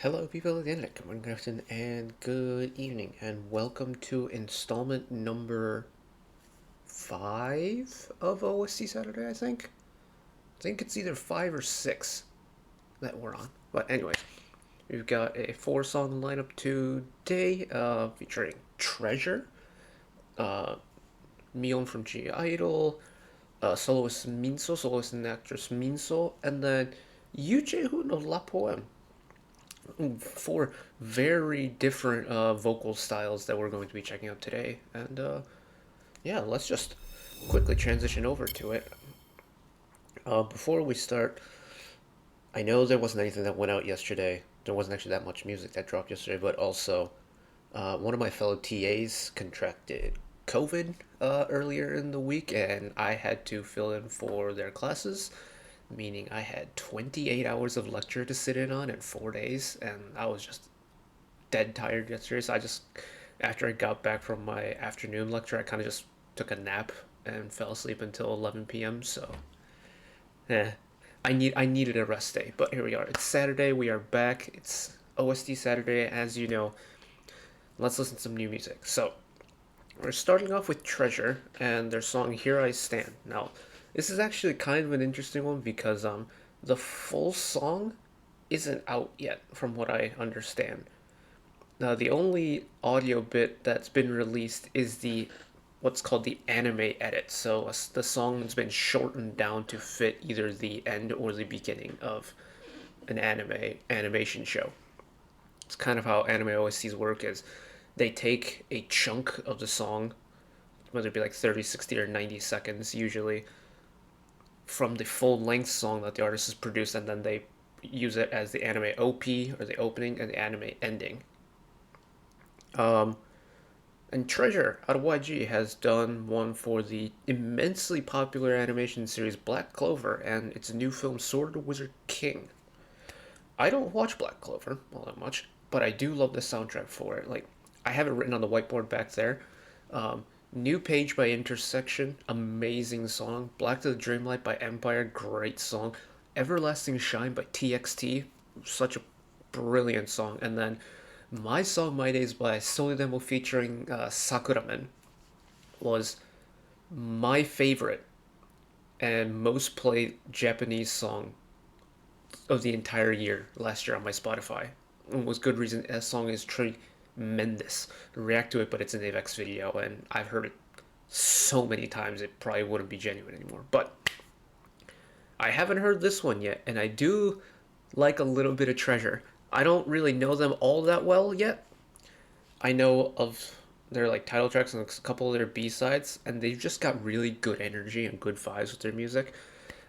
Hello, people of the internet. Good morning, good afternoon, and good evening, and welcome to installment number 5 of OST Saturday, I think. I think it's either 5 or 6 that we're on. But anyways, we've got a 4-song lineup today, featuring Treasure, uh, Miyeon from I-dle, soloist Minseo, soloist and actress Minseo, and then Chae Hoon of La Poème. Four very different vocal styles that we're going to be checking out today. And yeah, let's just quickly transition over to it. Before we start, I know there wasn't anything that went out yesterday. There wasn't actually that much music that dropped yesterday, but also one of my fellow TAs contracted COVID earlier in the week, and I had to fill in for their classes, meaning I had 28 hours of lecture to sit in on in 4 days, and I was just dead tired yesterday. So after I got back from my afternoon lecture, I kind of just took a nap and fell asleep until 11 p.m. So, eh, I needed a rest day. But here we are. It's Saturday. We are back. It's OST Saturday, as you know. Let's listen to some new music. So, we're starting off with Treasure and their song "Here I Stand." Now, this is actually kind of an interesting one because the full song isn't out yet, from what I understand. Now, the only audio bit that's been released is the what's called the anime edit. So the song has been shortened down to fit either the end or the beginning of an animation show. It's kind of how anime OSTs work is they take a chunk of the song, whether it be like 30, 60, or 90 seconds usually, from the full length song that the artist has produced, and then they use it as the anime OP, or the opening, and the anime ending. And Treasure out of YG has done one for the immensely popular animation series Black Clover and its new film Sword of the Wizard King. I don't watch Black Clover all that much, but I do love the soundtrack for it. Like, I have it written on the whiteboard back there. New Page by Intersection, amazing song. Black to the Dreamlight by Empire, great song. Everlasting Shine by TXT, such a brilliant song. And then My Song My Days by Solidemo featuring Sakuramen was my favorite and most played Japanese song of the entire year last year on my Spotify. And was good reason. That song is tremendous. React to it, but it's an AVEX video, and I've heard it so many times it probably wouldn't be genuine anymore. But I haven't heard this one yet, and I do like a little bit of Treasure. I don't really know them all that well yet. I know of their like title tracks and a couple of their B-sides, and they've just got really good energy and good vibes with their music.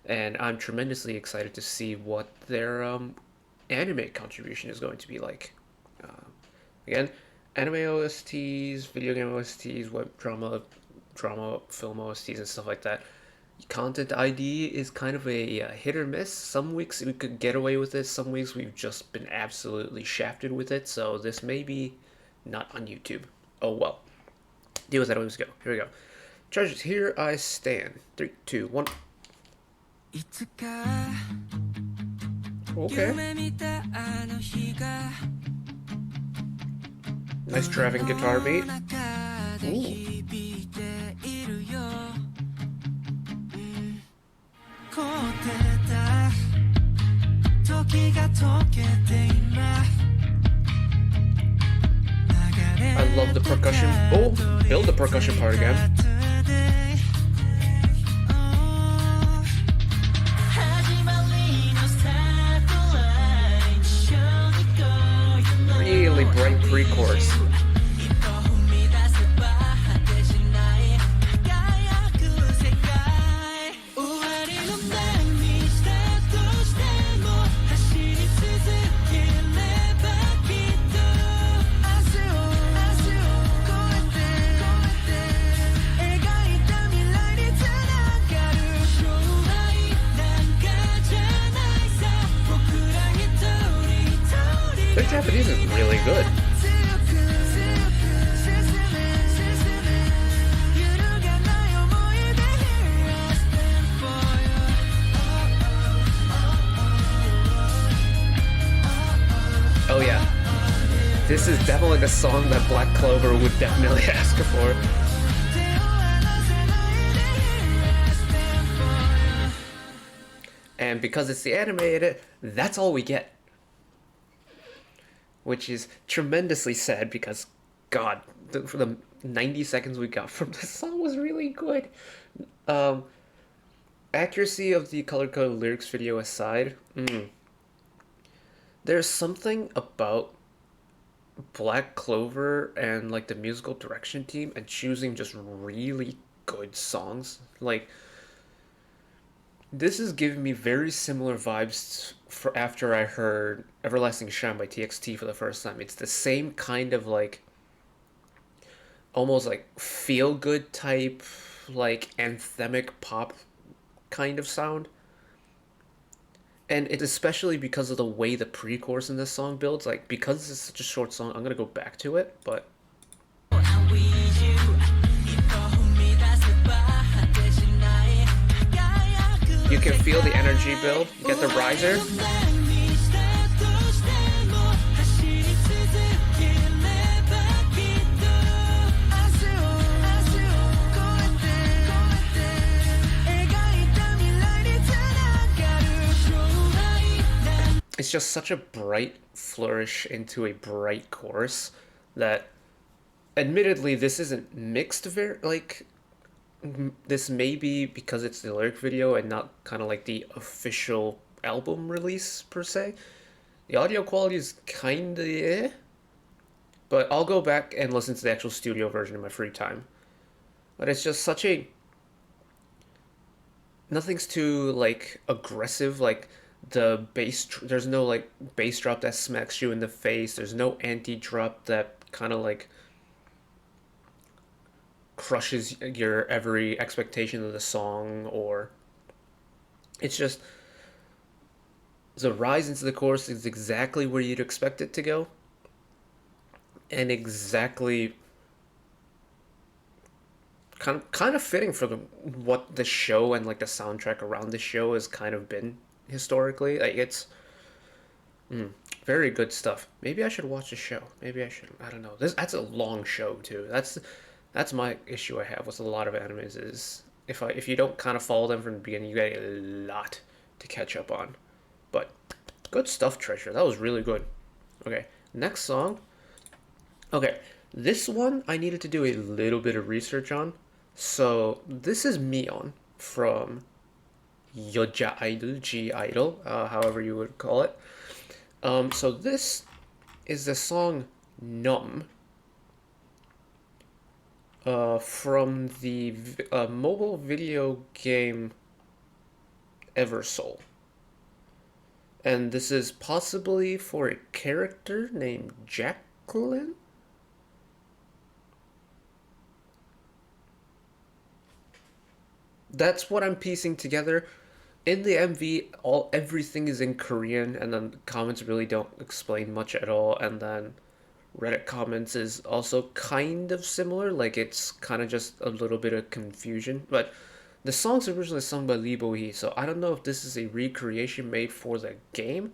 And I'm tremendously excited to see what their anime contribution is going to be like. Again, anime OSTs, video game OSTs, web drama, film OSTs, and stuff like that. Content ID is kind of a hit or miss. Some weeks we could get away with it, some weeks we've just been absolutely shafted with it, so this may be not on YouTube. Oh well. Deal with that always go. Here we go. Treasures, Here I Stand. 3, 2, 1. Okay. Nice driving guitar beat. Ooh. I love the percussion. Oh, build the percussion part again. Really bright pre-chorus. Their Japanese is really good. This is definitely the song that Black Clover would definitely ask for. And because it's the animated, that's all we get. Which is tremendously sad because, God, for the 90 seconds we got from this song was really good. Accuracy of the color-coded lyrics video aside, there's something about Black Clover and like the musical direction team and choosing just really good songs. Like, this is giving me very similar vibes for after I heard Everlasting Shine by TXT for the first time. It's the same kind of like almost like feel good type, like anthemic pop kind of sound. And it's especially because of the way the pre-chorus in this song builds. Like, because this is such a short song, I'm gonna go back to it, but you can feel the energy build. You get the riser. It's just such a bright flourish into a bright chorus that, admittedly, this isn't mixed very, like, this may be because it's the lyric video and not kind of like the official album release per se. The audio quality is kind of but I'll go back and listen to the actual studio version in my free time. But it's just such a, nothing's too like aggressive, like the bass, there's no like bass drop that smacks you in the face, there's no anti-drop that kind of like crushes your every expectation of the song, or it's just the rise into the chorus is exactly where you'd expect it to go, and exactly kind of fitting for what the show and like the soundtrack around the show has kind of been historically. Like, it's very good stuff. Maybe I should watch the show. Maybe I should. I don't know. That's a long show too. That's my issue I have with a lot of animes is if you don't kind of follow them from the beginning, you get a lot to catch up on. But good stuff, Treasure. That was really good. Okay, next song. Okay, this one I needed to do a little bit of research on. So this is Miyeon from Yoja I-dle, I-dle, however you would call it. So this is the song Numb. From the mobile video game Eversoul. And this is possibly for a character named Jacqueline? That's what I'm piecing together. In the MV, everything is in Korean, and then comments really don't explain much at all, and then Reddit comments is also kind of similar, like it's kind of just a little bit of confusion. But the song's originally sung by Lee Bo-hee, so I don't know if this is a recreation made for the game,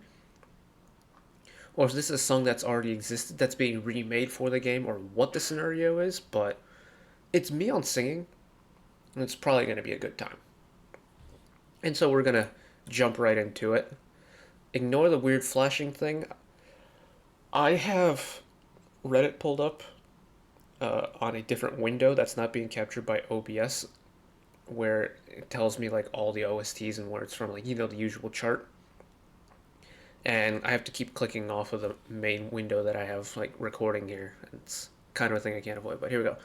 or if this is a song that's already existed that's being remade for the game, or what the scenario is, but it's Miyeon singing, and it's probably going to be a good time. And so we're going to jump right into it. Ignore the weird flashing thing. I have Reddit pulled up on a different window that's not being captured by OBS, where it tells me like all the OSTs and where it's from, like, you know, the usual chart. And I have to keep clicking off of the main window that I have like recording here. It's kind of a thing I can't avoid, but here we go.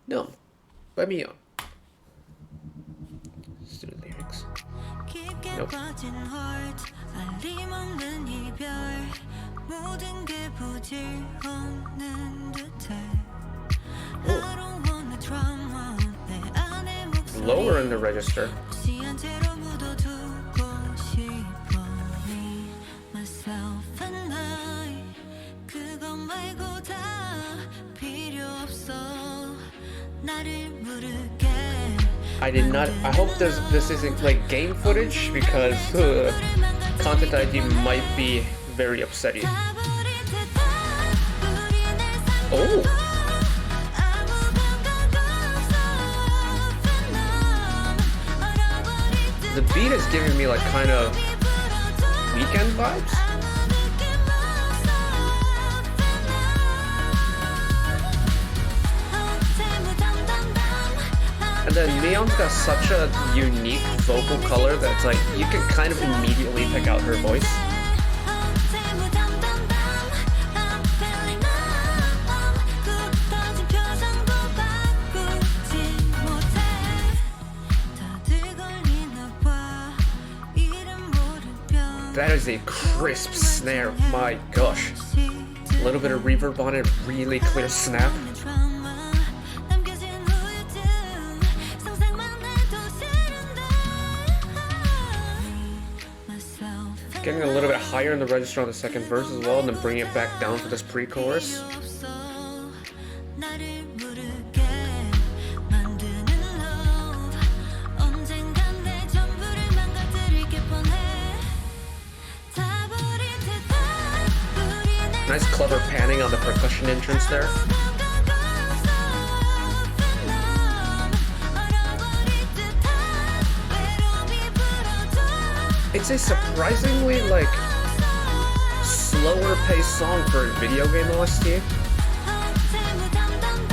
Numb by Miyeon. Let's do the lyrics. Nope. Lower in the register. I did not. I hope this isn't like game footage, because content ID might be very upsetting. Oh, the beat is giving me like kind of weekend vibes. And then Miyeon's got such a unique vocal color that it's like you can kind of immediately pick out her voice. That is a crisp snare, my gosh. A little bit of reverb on it, really clear snap. Getting a little bit higher in the register on the second verse as well, and then bringing it back down for this pre-chorus. Nice clever panning on the percussion entrance there. It's a surprisingly like slower paced song for a video game OST.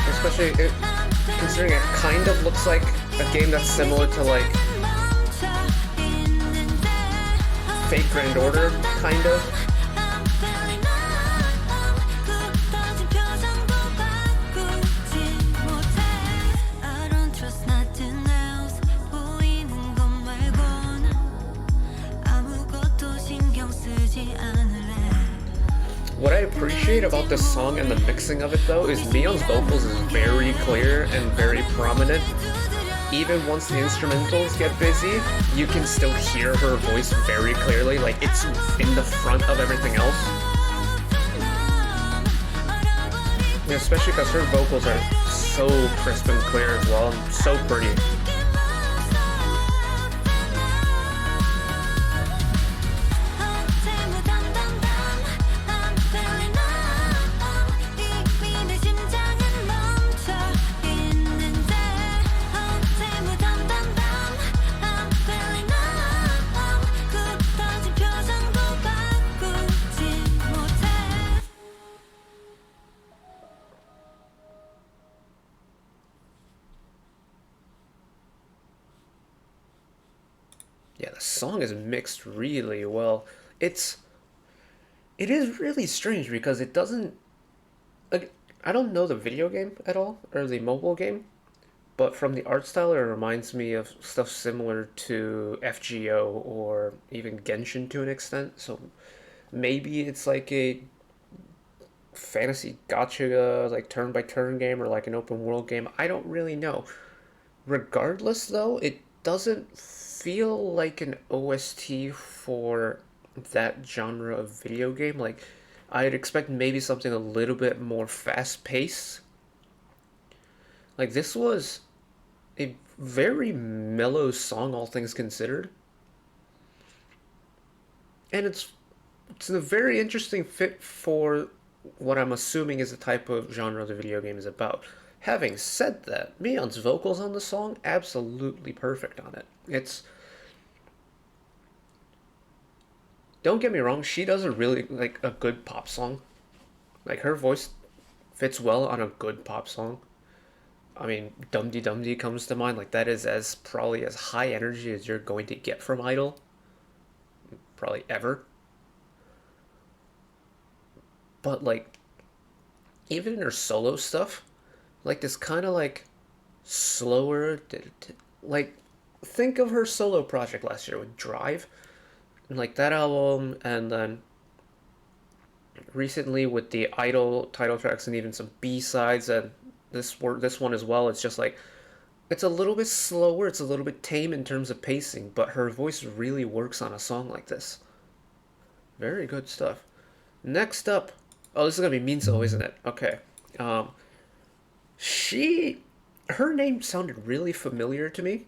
Especially considering it kind of looks like a game that's similar to like Fate Grand Order, kind of. What I appreciate about this song and the mixing of it though is Miyeon's vocals is very clear and very prominent. Even once the instrumentals get busy, you can still hear her voice very clearly, like it's in the front of everything else. Yeah, especially because her vocals are so crisp and clear as well, and so pretty. Yeah, the song is mixed really well. It is really strange because it doesn't like I don't know the video game at all or the mobile game, but from the art style it reminds me of stuff similar to FGO or even Genshin to an extent. So maybe it's like a fantasy gacha like turn by turn game or like an open world game. I don't really know. Regardless though, it doesn't feel like an OST for that genre of video game. Like, I'd expect maybe something a little bit more fast paced. Like, this was a very mellow song, all things considered. And it's a very interesting fit for what I'm assuming is the type of genre the video game is about. Having said that, Miyeon's vocals on the song, absolutely perfect on it. Don't get me wrong, she does a really, like, a good pop song. Like, her voice fits well on a good pop song. I mean, Dum Dee Dum Dee comes to mind. Like, that is as probably as high energy as you're going to get from I-dle. Probably ever. But, like, even in her solo stuff, like, this kind of, like, slower, like, think of her solo project last year with Drive. And, like, that album, and then recently with the I-dle title tracks and even some B-sides, and this one as well. It's just like it's a little bit slower, it's a little bit tame in terms of pacing, but her voice really works on a song like this. Very good stuff. Next up, oh, this is gonna be Minseo, isn't it? Okay. She, her name sounded really familiar to me.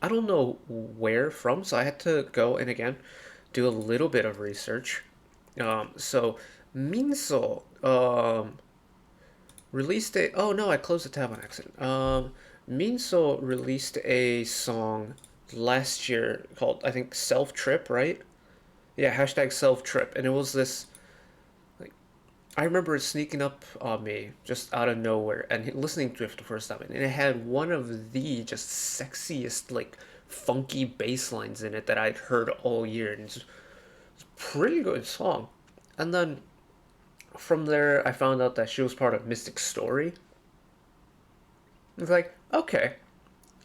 I don't know where from, so I had to go and again do a little bit of research. So Minseo released a. Oh no, I closed the tab on accident. Minseo released a song last year called, I think, Self Trip, right? Yeah, hashtag Self Trip, and it was this. Like, I remember it sneaking up on me just out of nowhere and listening to it for the first time, and it had one of the just sexiest, like, funky bass lines in it that I'd heard all year, and it's a pretty good song. And then from there, I found out that she was part of Mystic Story. It's like, okay.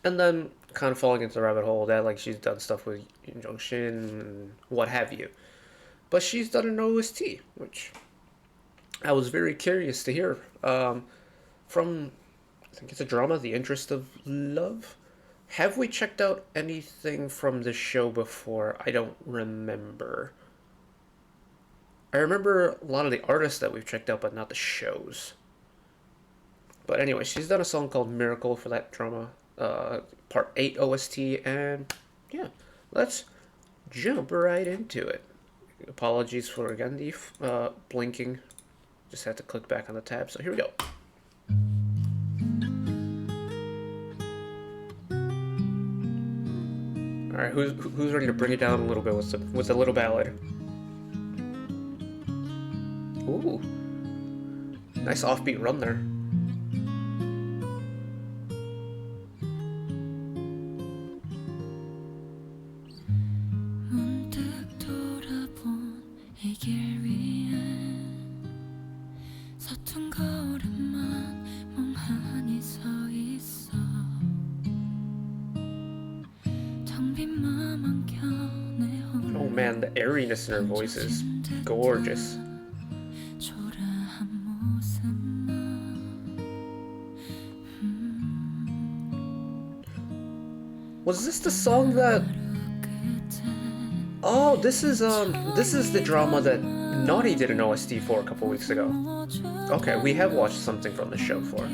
And then kind of falling into the rabbit hole that, like, she's done stuff with Jung Shin and what have you. But she's done an OST, which I was very curious to hear. From, I think it's a drama, The Interest of Love. Have we checked out anything from this show before? I don't remember. I remember a lot of the artists that we've checked out, but not the shows. But anyway, she's done a song called Miracle for that drama, part 8 OST, and yeah, let's jump right into it. Apologies for, again, the blinking. Just had to click back on the tab, so here we go. Alright, who's ready to bring it down a little bit with a little ballad? Ooh. Nice offbeat run there. Oh man, the airiness in her voice is gorgeous. Was this the song that... Oh, this is the drama that Naughty did an OST for a couple weeks ago. Okay, we have watched something from the show for.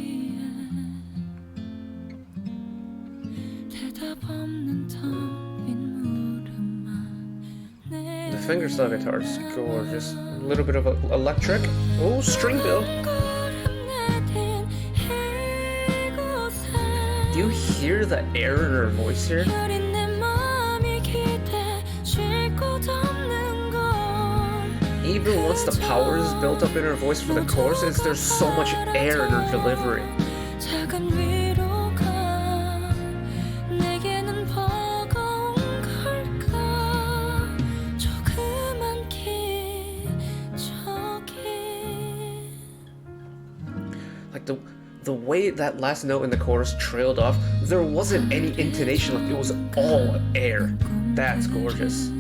The fingerstyle guitar is gorgeous. A little bit of electric. Oh, string bill. Do you hear the air in her voice here? Even once the power is built up in her voice for the chorus, there's so much air in her delivery. Like the way that last note in the chorus trailed off, there wasn't any intonation left. It was all air. That's gorgeous.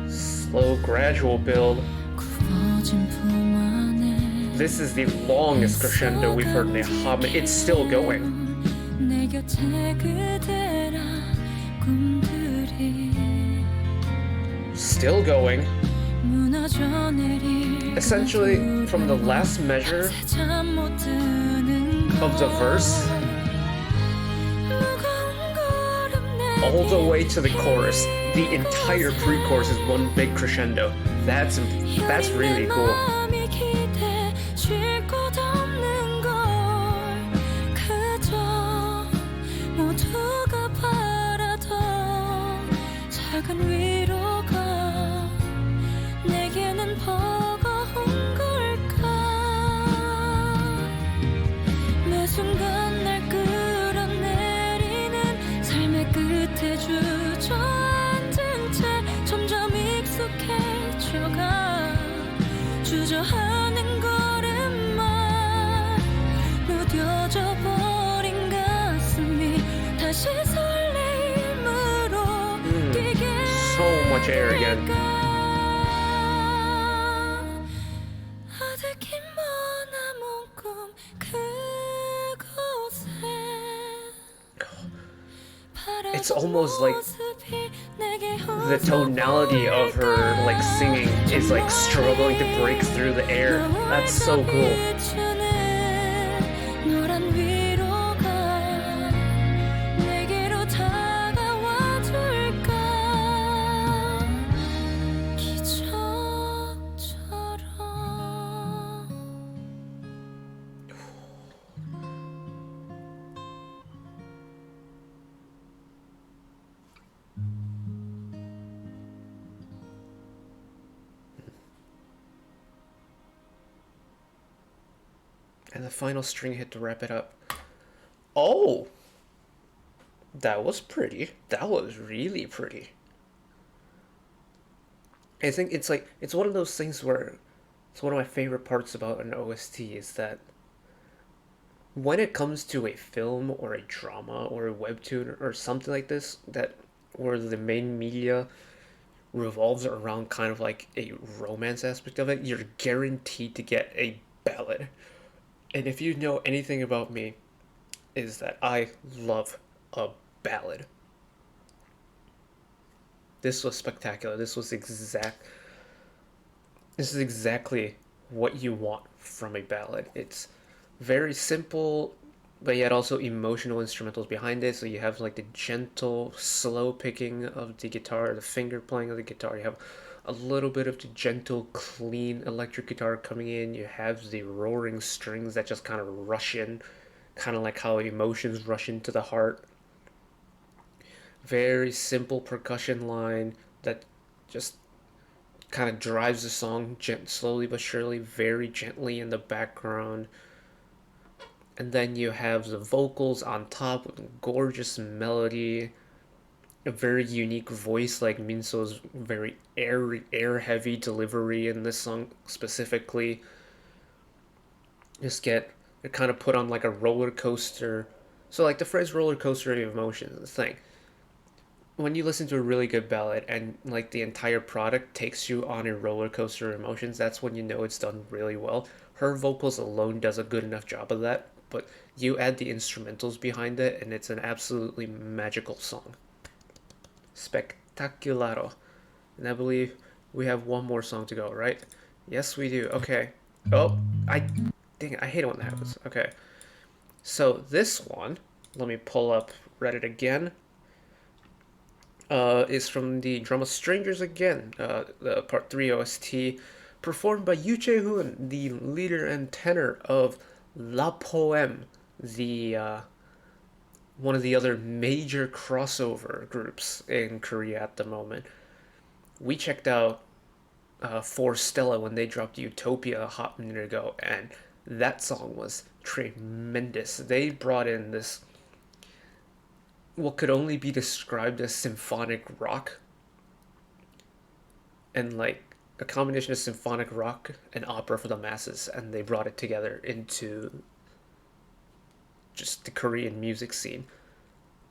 Slow, gradual build. This is the longest crescendo we've heard in the Hobbit. It's still going. Still going. Essentially, from the last measure of the verse all the way to the chorus, the entire pre-chorus is one big crescendo. That's really cool. 주저하는 걸음만 무뎌져 버린 가슴이 다시 설레임으로 뛰게 So much air again. 아득히 머나먼 꿈 그곳에 almost like 모습이 내게 the tonality of her like singing is like struggling to break through the air. That's so cool. 너란 위로가 내게로 다가와 줄까 기적처럼. And the final string hit to wrap it up. Oh! That was pretty. That was really pretty. I think it's like, it's one of those things where it's one of my favorite parts about an OST is that when it comes to a film or a drama or a webtoon or something like this, that where the main media revolves around kind of like a romance aspect of it, you're guaranteed to get a ballad. And if you know anything about me, is that I love a ballad. This was spectacular. This is exactly what you want from a ballad. It's very simple, but yet also emotional instrumentals behind it. So you have like the gentle, slow picking of the guitar, the finger playing of the guitar. You have a little bit of the gentle, clean electric guitar coming in. You have the roaring strings that just kind of rush in, kind of like how emotions rush into the heart. Very simple percussion line that just kind of drives the song slowly but surely, very gently in the background. And then you have the vocals on top with a gorgeous melody, a very unique voice like Minseo's very air heavy delivery in this song specifically. Just get it kind of put on like a roller coaster. So like the phrase roller coaster of emotions is the thing. When you listen to a really good ballad and like the entire product takes you on a roller coaster of emotions, that's when you know it's done really well. Her vocals alone does a good enough job of that, but you add the instrumentals behind it and it's an absolutely magical song. Spectacularo. And I believe we have one more song to go, right? Yes, we do. Okay. Oh, dang it, I hate it when that happens. Okay. So this one, let me pull up Reddit again. Is from the drama Strangers again, the part 3 OST, performed by Chae Hoon, the leader and tenor of La Poème, the one of the other major crossover groups in Korea at the moment. We checked out For Stella when they dropped Utopia a hot minute ago, and that song was tremendous. They brought in this what could only be described as symphonic rock, and like a combination of symphonic rock and opera for the masses, and they brought it together into just the Korean music scene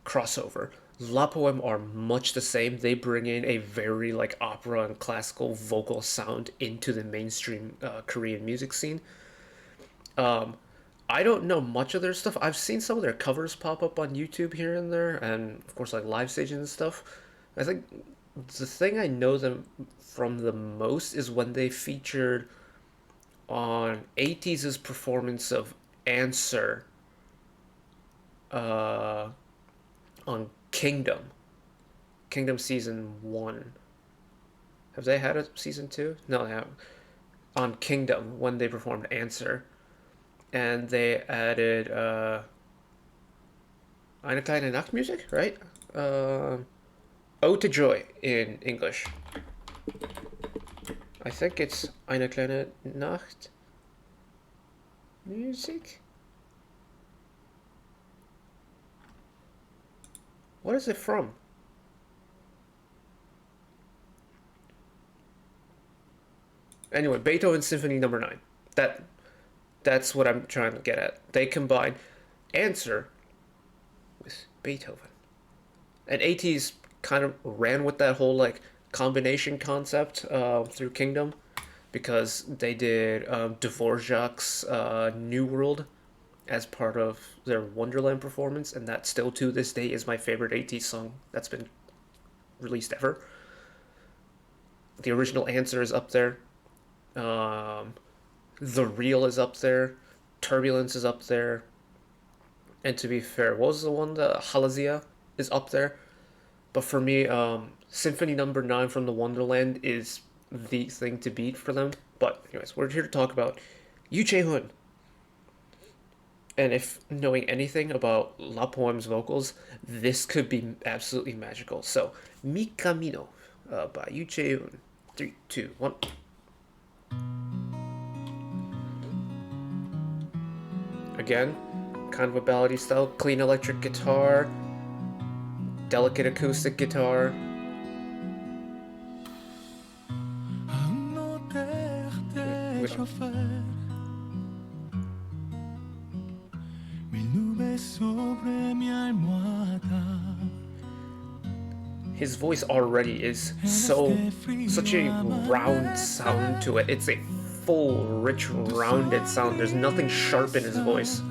crossover. La Poème are much the same. They bring in a very like opera and classical vocal sound into the mainstream Korean music scene. Um, I don't know much of their stuff. I've seen some of their covers pop up on YouTube here and there, and of course like live stages and stuff. I think the thing I know them from the most is when they featured on 80s' performance of Answer uh, on Kingdom season 1. Have they had a season 2? No, they haven't. On Kingdom, when they performed Answer, and they added Eine kleine Nacht music, right? Ode to Joy in English. I think it's Eine kleine Nacht music. What is it from? Anyway, Beethoven Symphony Number 9. That's what I'm trying to get at. They combine Answer with Beethoven. And ATEEZ kind of ran with that whole like combination concept through Kingdom, because they did Dvorak's New World as part of their Wonderland performance, and that still to this day is my favorite AT song that's been released ever. The original Answer is up there. Um, the Real is up there. Turbulence is up there. And to be fair, what was the one? The Halazia is up there. But for me, Symphony Number 9 from the Wonderland is the thing to beat for them. But anyways, we're here to talk about Chae Hoon. And if knowing anything about La Poeme's vocals, this could be absolutely magical. So, Mi Camino by Chae Hoon. 3, 2, 1. Again, kind of a ballady style, clean electric guitar, delicate acoustic guitar. His voice already is such a round sound to it. It's a full, rich, rounded sound. There's nothing sharp in his voice.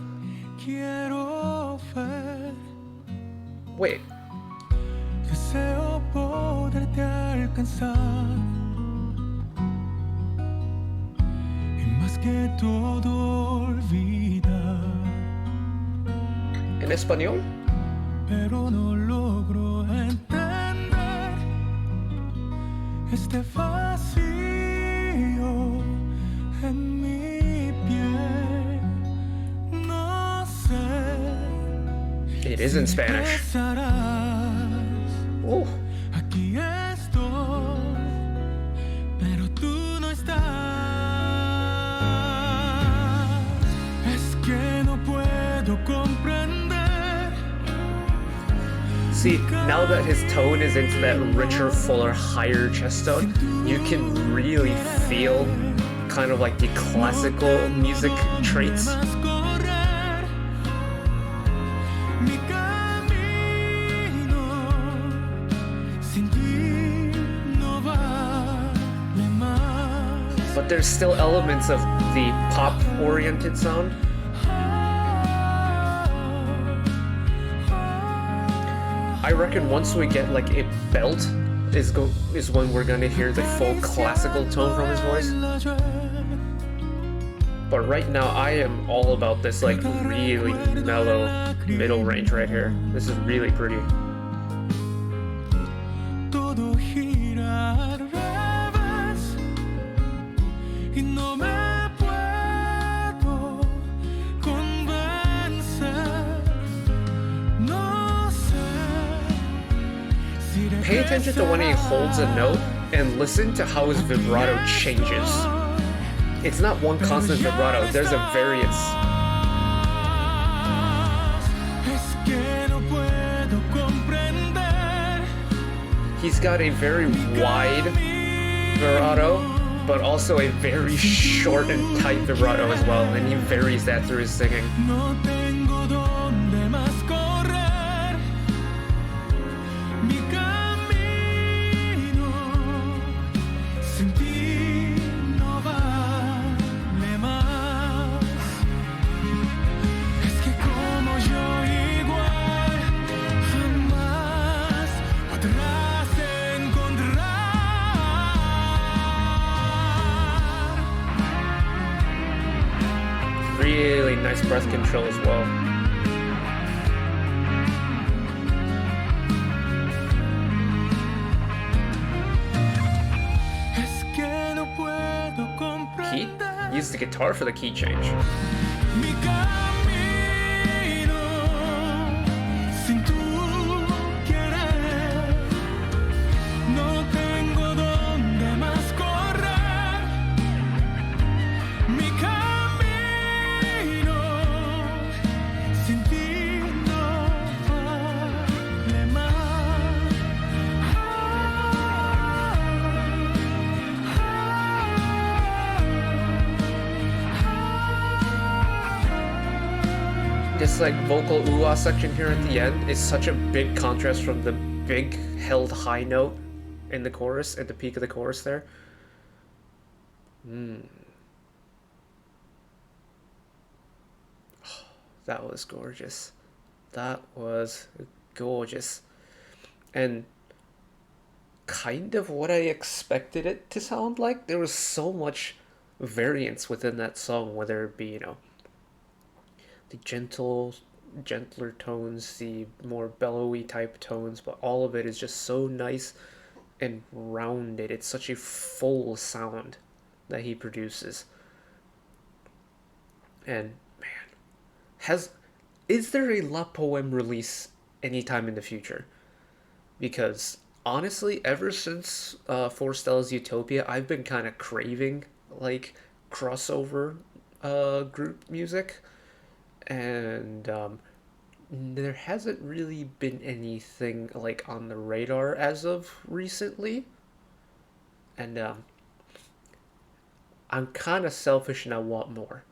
Wait. En español? Pero no logro entender este vacío en mi piel. No sé. It is in Spanish. Oh. Aquí estoy, pero tú no estás. Es que no puedo comprender. See, now that his tone is into that richer, fuller, higher chest tone, you can really feel kind of like the classical music traits. But there's still elements of the pop-oriented sound. I reckon once we get like a belt is when we're gonna hear the full classical tone from his voice. But right now I am all about this like really mellow middle range right here. This is really pretty. Pay attention to when he holds a note and listen to how his vibrato changes. It's not one constant vibrato, there's a variance. He's got a very wide vibrato, but also a very short and tight vibrato as well, and he varies that through his singing. Really nice breath control as well. Key? Use the guitar for the key change. This like vocal ooh-ah section here at the end is such a big contrast from the big held high note in the chorus, at the peak of the chorus there. that was gorgeous. That was gorgeous. And kind of what I expected it to sound like. There was so much variance within that song, whether it be, the gentler tones, the more bellowy type tones, but all of it is just so nice and rounded. It's such a full sound that he produces. And man, has is there a La Poeme release anytime in the future? Because honestly, ever since Four Stellas Utopia, I've been kind of craving like crossover group music, and there hasn't really been anything like on the radar as of recently. And I'm kind of selfish and I want more.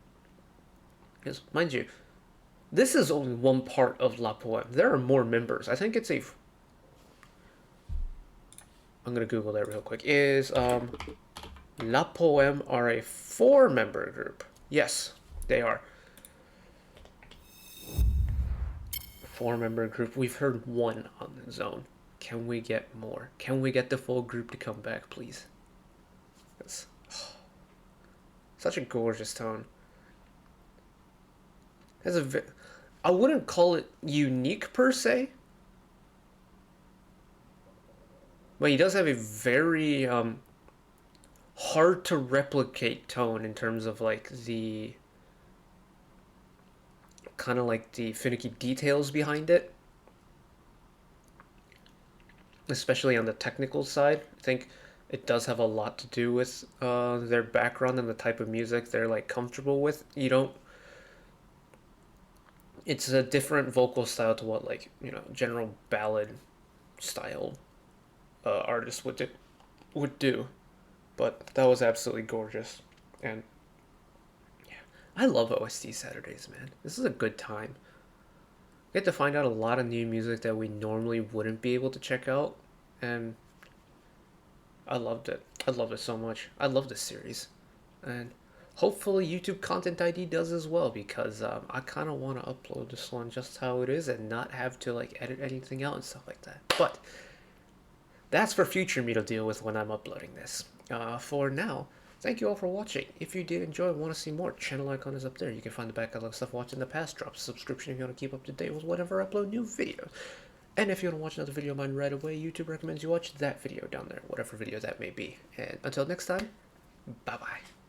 Because, mind you, this is only one part of La Poeme. There are more members. I think it's a. I'm gonna Google that real quick. Is La Poeme are a 4-member group? Yes, they are. 4-member group. We've heard one on the zone. Can we get more? Can we get the full group to come back, please? That's such a gorgeous tone. Has a. I wouldn't call it unique per se, but he does have a very hard to replicate tone in terms of like the kind of like the finicky details behind it, especially on the technical side. I think it does have a lot to do with their background and the type of music they're like comfortable with. You don't. It's a different vocal style to what like general ballad style artists would do. But that was absolutely gorgeous, and yeah, I love OST Saturdays, man. This is a good time. We get to find out a lot of new music that we normally wouldn't be able to check out, and I loved it. I loved it so much. I love this series, and hopefully YouTube Content ID does as well, because I kind of want to upload this one just how it is and not have to like edit anything out and stuff like that. But that's for future me to deal with when I'm uploading this. For now, thank you all for watching. If you did enjoy and want to see more, channel icon is up there. You can find the back catalog stuff watched in the past. Drop a subscription if you want to keep up to date with whenever I upload new videos. And if you want to watch another video of mine right away, YouTube recommends you watch that video down there, whatever video that may be. And until next time, bye-bye.